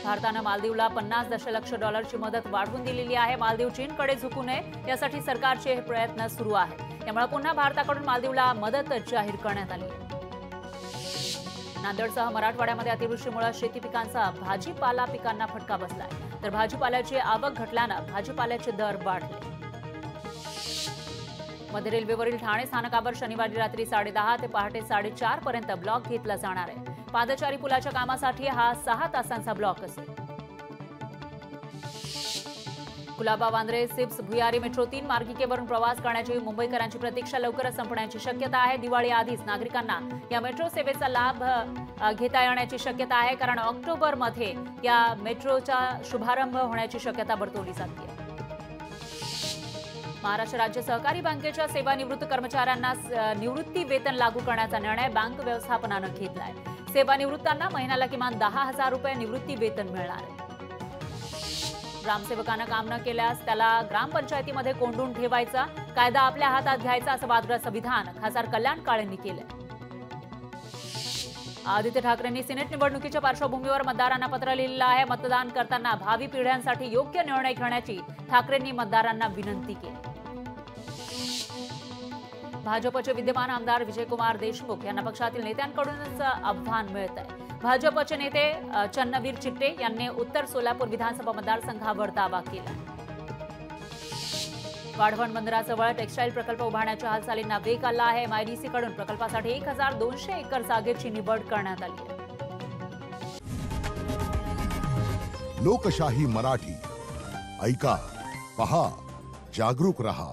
भारतानं मालदीवला 50 दशलक्ष डॉलरची मदत वाढवून दिलेली आहे। मालदीव चीनकडे झुकू नये यासाठी सरकारचे हे प्रयत्न सुरू आहेत। त्यामुळे पुन्हा भारताकडून मालदीवला मदत जाहीर करण्यात आली आहे। नांदेडसह मराठवाड्यामध्ये अतिवृष्टीमुळे शेती पिकांचा भाजीपाला पिकांना फटका बसलाय, तर भाजीपाल्याची आवक घटल्यानं भाजीपाल्याचे दर वाढले। मध्य रेल्वेवरील ठाणे स्थानकावर शनिवारी रात्री 10:30 ते पहाटे 4:30 पर्यंत ब्लॉक घेतला जाणार आहे। पादचारी पुलाच्या कामासाठी हा 6 तासांचा ब्लॉक असेल। कुलाबा वांद्रे सिप्स भुयारी मेट्रो 3 मार्गिकेवरून प्रवास करण्याची मुंबईकरांची प्रतीक्षा लवकरच संपण्याची शक्यता आहे। दिवाळी आधीच नागरिकांना या मेट्रो सेवेचा लाभ घेता येण्याची शक्यता आहे, कारण ऑक्टोबरमध्ये या मेट्रोचा शुभारंभ होण्याची शक्यता वर्तवली जाते। महाराष्ट्र राज्य सहकारी बँकेच्या सेवानिवृत्त कर्मचाऱ्यांना निवृत्ती वेतन लागू करण्याचा निर्णय बँक व्यवस्थापनानं घेतलाय। सेवानिवृत्तांना महिन्याला किमान 10,000 रुपये निवृत्ती वेतन मिळणार आहे। ग्रामसेवकानं काम न केल्यास त्याला ग्रामपंचायतीमध्ये कोंडून ठेवायचा, कायदा आपल्या हातात घ्यायचा असं वादग्रस्त विधान खासदार कल्याण काळेंनी केलं। आदित्य ठाकरेंनी सिनेट निवडणुकीच्या पार्श्वभूमीवर मतदारांना पत्र लिहिलं आहे। मतदान करताना भावी पिढ्यांसाठी योग्य निर्णय घेण्याची ठाकरेंनी मतदारांना विनंती केली। भाजपचे विद्यमान आमदार विजयकुमार देशमुख यांना पक्षातील नेत्यांकडूनच आव्हान मिळत आहे। भाजपचे नेते चन्नवीर चिट्टे यांनी उत्तर सोलापूर विधानसभा मतदारसंघावर दावा केला। वाढवण बंदराजवळ टेक्सटाईल प्रकल्प उभारण्याच्या हालचालींना वेग आला आहे। MIDC कडून प्रकल्पासाठी 1200 एकर जागेची निवड करण्यात आली आहे। लोकशाही मराठी ऐका, पहा, जागरूक रहा।